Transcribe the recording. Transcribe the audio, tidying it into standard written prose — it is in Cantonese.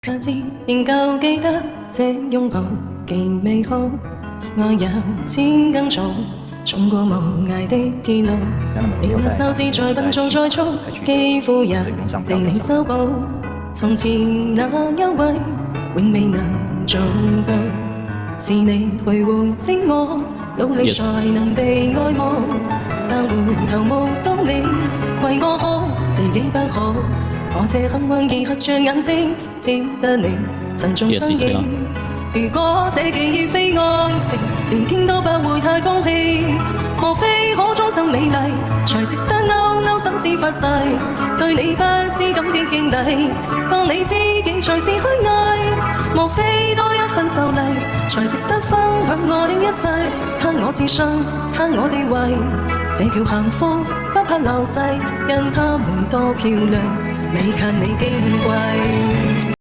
下次仍舊記得這擁抱極美好，愛有千斤重，重過無涯的鐵路。連那手指再笨重再粗，肌膚也離你修補。從前那優惠永未能做到，是你去喚醒我，努力才能被愛慕。但回頭望到你為我好，自己不好。我這幸運兒合着眼睛，只得你曾重相見。如果這記憶非愛情，連天都不會太公平。莫非可終生美麗，才值得勾勾心志發誓？對你不知感激敬禮，當你知己才是虛偽。莫非多一份秀麗，才值得分享我的一切？貪我自信，貪我地位，這叫幸福，不怕流逝，因他們多漂亮。未及你矜貴。